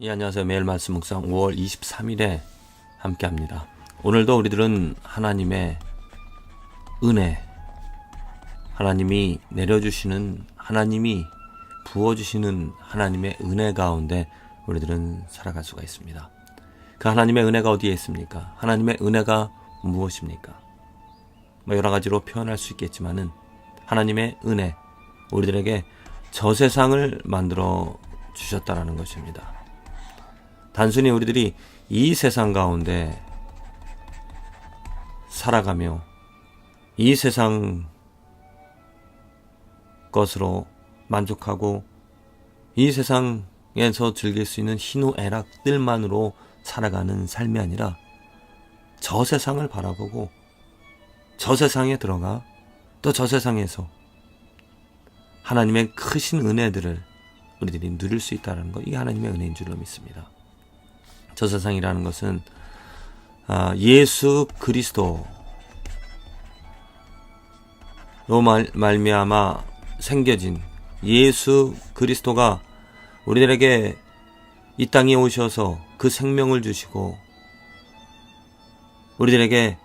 안녕하세요. 매일 말씀 묵상 5월 23일에 함께합니다. 오늘도 우리들은 하나님의 은혜, 하나님이 내려주시는, 하나님이 부어주시는 하나님의 은혜 가운데 우리들은 살아갈 수가 있습니다. 그 하나님의 은혜가 어디에 있습니까? 하나님의 은혜가 무엇입니까? 여러 가지로 표현할 수 있겠지만은 하나님의 은혜, 우리들에게 저 세상을 만들어 주셨다라는 것입니다. 단순히 우리들이 이 세상 가운데 살아가며 이 세상 것으로 만족하고 이 세상에서 즐길 수 있는 희노애락들만으로 살아가는 삶이 아니라 저 세상을 바라보고 저 세상에 들어가 또 저 세상에서 하나님의 크신 은혜들을 우리들이 누릴 수 있다는 것, 이게 하나님의 은혜인 줄로 믿습니다. 저 세상이라는 것은 예수 그리스도로 말미암아 생겨진 예수 그리스도가 우리들에게 이 땅에 오셔서 그 생명을 주시고 우리들에게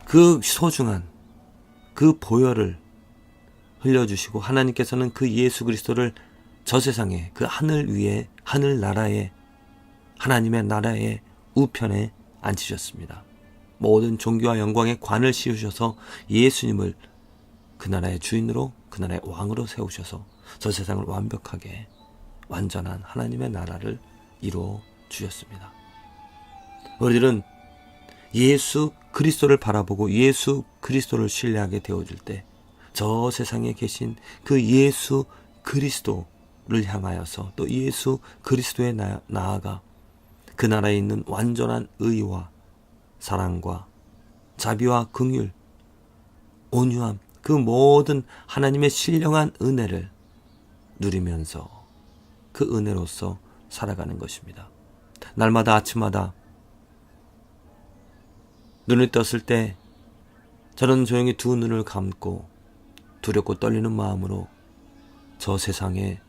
그 소중한 그 보혈을 흘려주시고, 하나님께서는 그 예수 그리스도를 저 세상에, 그 하늘 위에, 하늘나라에, 하나님의 나라의 우편에 앉히셨습니다. 모든 종교와 영광의 관을 씌우셔서 예수님을 그 나라의 주인으로, 그 나라의 왕으로 세우셔서 저 세상을 완벽하게 완전한 하나님의 나라를 이루어 주셨습니다. 우리들은 예수 그리스도를 바라보고 예수 그리스도를 신뢰하게 되어질 때 저 세상에 계신 그 예수 그리스도를 향하여서 또 예수 그리스도에 나아가 그 나라에 있는 완전한 의와 사랑과 자비와 긍휼, 온유함, 그 모든 하나님의 신령한 은혜를 누리면서 그 은혜로서 살아가는 것입니다. 날마다 아침마다 눈을 떴을 때 저는 조용히 두 눈을 감고 두렵고 떨리는 마음으로 저 세상의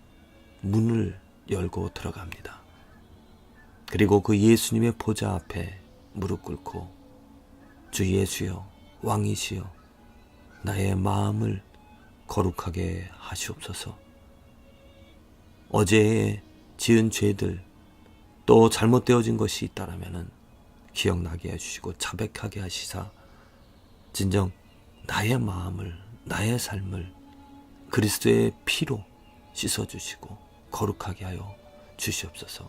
문을 열고 들어갑니다. 그리고 그 예수님의 보좌 앞에 무릎 꿇고 주 예수여, 왕이시여, 나의 마음을 거룩하게 하시옵소서. 어제에 지은 죄들 또 잘못되어진 것이 있다라면은 기억나게 해주시고 자백하게 하시사 진정 나의 마음을, 나의 삶을 그리스도의 피로 씻어주시고 거룩하게 하여 주시옵소서.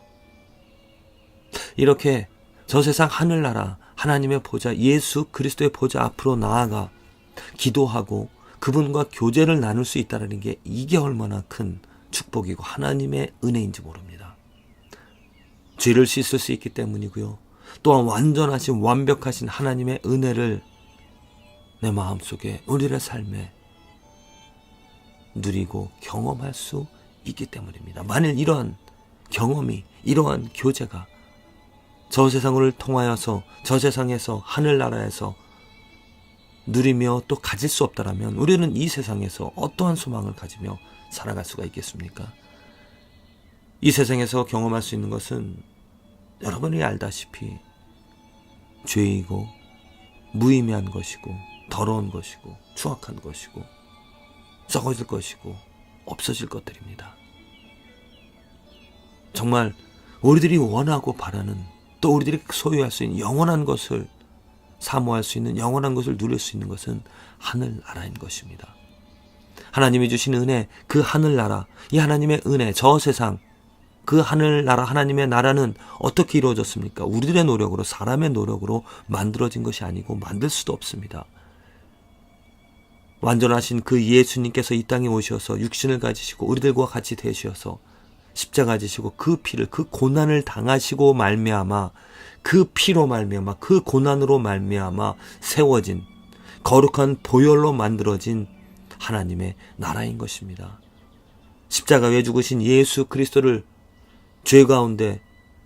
이렇게 저 세상 하늘나라 하나님의 보좌, 예수 그리스도의 보좌 앞으로 나아가 기도하고 그분과 교제를 나눌 수 있다는 게, 이게 얼마나 큰 축복이고 하나님의 은혜인지 모릅니다. 죄를 씻을 수 있기 때문이고요. 또한 완전하신 완벽하신 하나님의 은혜를 내 마음속에, 우리의 삶에 누리고 경험할 수 있기 때문입니다. 만일 이러한 경험이, 이러한 교제가 저 세상을 통하여서 저 세상에서, 하늘나라에서 누리며 또 가질 수 없다라면 우리는 이 세상에서 어떠한 소망을 가지며 살아갈 수가 있겠습니까? 이 세상에서 경험할 수 있는 것은 여러분이 알다시피 죄이고 무의미한 것이고 더러운 것이고 추악한 것이고 썩어질 것이고 없어질 것들입니다. 정말 우리들이 원하고 바라는, 또 우리들이 소유할 수 있는 영원한 것을 사모할 수 있는, 영원한 것을 누릴 수 있는 것은 하늘나라인 것입니다. 하나님이 주신 은혜, 그 하늘나라, 이 하나님의 은혜, 저 세상, 그 하늘나라 하나님의 나라는 어떻게 이루어졌습니까? 우리들의 노력으로, 사람의 노력으로 만들어진 것이 아니고 만들 수도 없습니다. 완전하신 그 예수님께서 이 땅에 오셔서 육신을 가지시고 우리들과 같이 되셔서 십자가 지시고 그 피를, 그 고난을 당하시고 말미암아, 그 피로 말미암아, 그 고난으로 말미암아 세워진 거룩한 보혈로 만들어진 하나님의 나라인 것입니다. 십자가에 죽으신 예수 그리스도를, 죄 가운데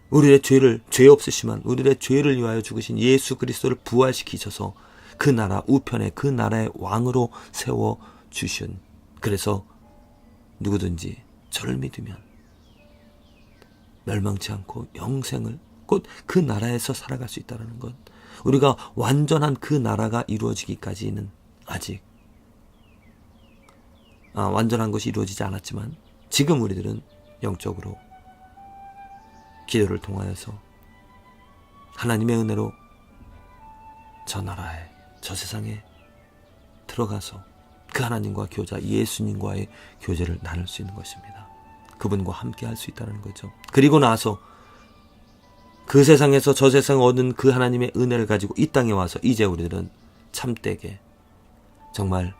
우리의 죄를, 죄 없으시만 우리의 죄를 위하여 죽으신 예수 그리스도를 부활시키셔서 그 나라 우편에, 그 나라의 왕으로 세워주신, 그래서 누구든지 저를 믿으면 멸망치 않고 영생을 곧 그 나라에서 살아갈 수 있다는 것, 우리가 완전한 그 나라가 이루어지기까지는 아직 완전한 것이 이루어지지 않았지만 지금 우리들은 영적으로 기도를 통하여서 하나님의 은혜로 저 나라에, 저 세상에 들어가서 그 하나님과 교자 예수님과의 교제를 나눌 수 있는 것입니다. 그분과 함께 할 수 있다는 거죠. 그리고 나서 그 세상에서 저 세상 얻은 그 하나님의 은혜를 가지고 이 땅에 와서 이제 우리들은 참되게 정말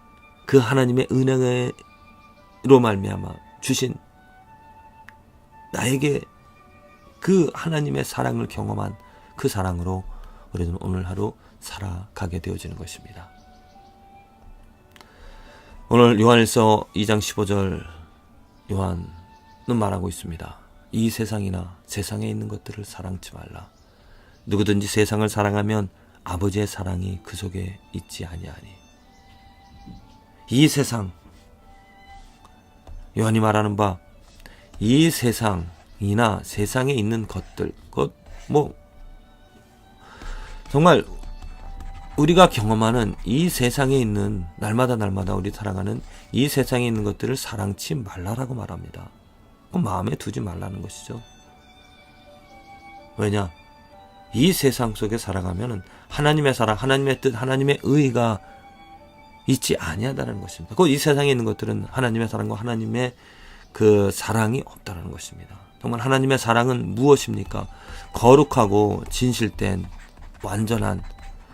그 하나님의 은혜로 말미암아 주신 나에게 그 하나님의 사랑을 경험한 그 사랑으로 우리는 오늘 하루 살아가게 되어지는 것입니다. 오늘 요한일서 2장 15절 요한은 말하고 있습니다. 이 세상이나 세상에 있는 것들을 사랑치 말라. 누구든지 세상을 사랑하면 아버지의 사랑이 그 속에 있지 아니하니. 이 세상, 요한이 말하는 바 이 세상이나 세상에 있는 것들, 정말 우리가 경험하는 이 세상에 있는 날마다 우리 살아가는 이 세상에 있는 것들을 사랑치 말라라고 말합니다. 마음에 두지 말라는 것이죠. 왜냐? 이 세상 속에 살아가면은 하나님의 사랑, 하나님의 뜻, 하나님의 의가 있지 아니하다는 것입니다. 곧 이 세상에 있는 것들은 하나님의 사랑과 하나님의 그 사랑이 없다는 것입니다. 정말 하나님의 사랑은 무엇입니까? 거룩하고 진실된 완전한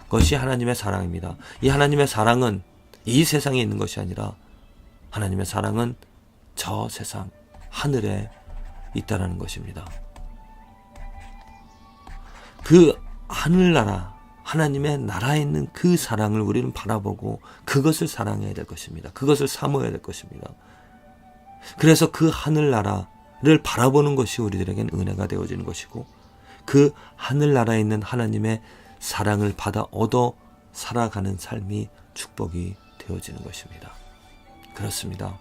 것이 하나님의 사랑입니다. 이 하나님의 사랑은 이 세상에 있는 것이 아니라 하나님의 사랑은 저 세상 하늘에 있다라는 것입니다. 그 하늘나라 하나님의 나라에 있는 그 사랑을 우리는 바라보고 그것을 사랑해야 될 것입니다. 그것을 사모해야 될 것입니다. 그래서 그 하늘나라를 바라보는 것이 우리들에겐 은혜가 되어지는 것이고 그 하늘나라에 있는 하나님의 사랑을 받아 얻어 살아가는 삶이 축복이 되어지는 것입니다. 그렇습니다.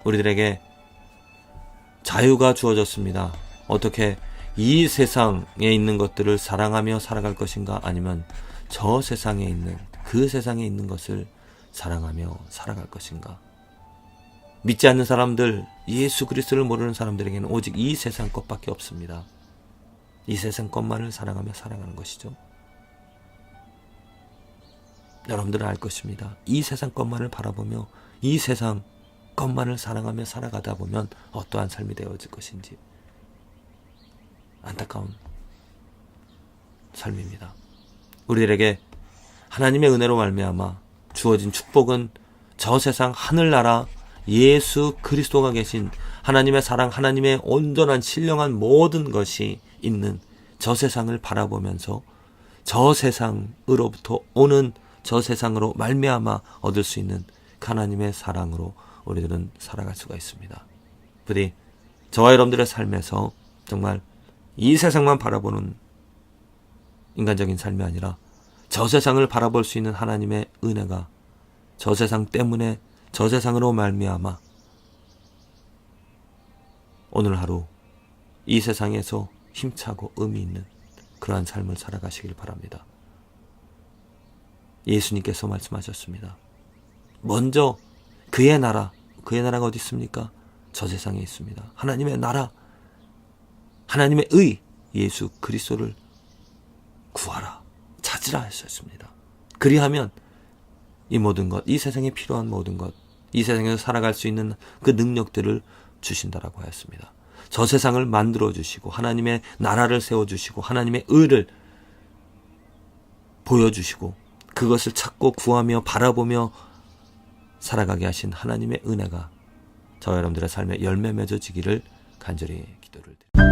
우리들에게 자유가 주어졌습니다. 어떻게 이 세상에 있는 것들을 사랑하며 살아갈 것인가, 아니면 저 세상에 있는 그 세상에 있는 것을 사랑하며 살아갈 것인가. 믿지 않는 사람들, 예수 그리스도를 모르는 사람들에게는 오직 이 세상 것밖에 없습니다. 이 세상 것만을 사랑하며 살아가는 것이죠. 여러분들은 알 것입니다. 이 세상 것만을 바라보며 이 세상 것만을 사랑하며 살아가다 보면 어떠한 삶이 되어질 것인지 안타까운 삶입니다. 우리들에게 하나님의 은혜로 말미암아 주어진 축복은 저 세상 하늘나라 예수 그리스도가 계신 하나님의 사랑, 하나님의 온전한 신령한 모든 것이 있는 저 세상을 바라보면서 저 세상으로부터 오는 저 세상으로 말미암아 얻을 수 있는 하나님의 사랑으로 우리들은 살아갈 수가 있습니다. 부디 저와 여러분들의 삶에서 정말 이 세상만 바라보는 인간적인 삶이 아니라 저 세상을 바라볼 수 있는 하나님의 은혜가 저 세상 때문에 저 세상으로 말미암아 오늘 하루 이 세상에서 힘차고 의미 있는 그러한 삶을 살아가시길 바랍니다. 예수님께서 말씀하셨습니다. 먼저 그의 나라가 어디 있습니까? 저 세상에 있습니다. 하나님의 나라, 하나님의 의, 예수 그리스도를 구하라, 찾으라 하셨습니다. 그리하면 이 모든 것, 이 세상에 필요한 모든 것, 이 세상에서 살아갈 수 있는 그 능력들을 주신다라고 하였습니다. 저 세상을 만들어주시고 하나님의 나라를 세워주시고 하나님의 의를 보여주시고 그것을 찾고 구하며 바라보며 살아가게 하신 하나님의 은혜가 저와 여러분들의 삶에 열매 맺어지기를 간절히 기도를 드립니다.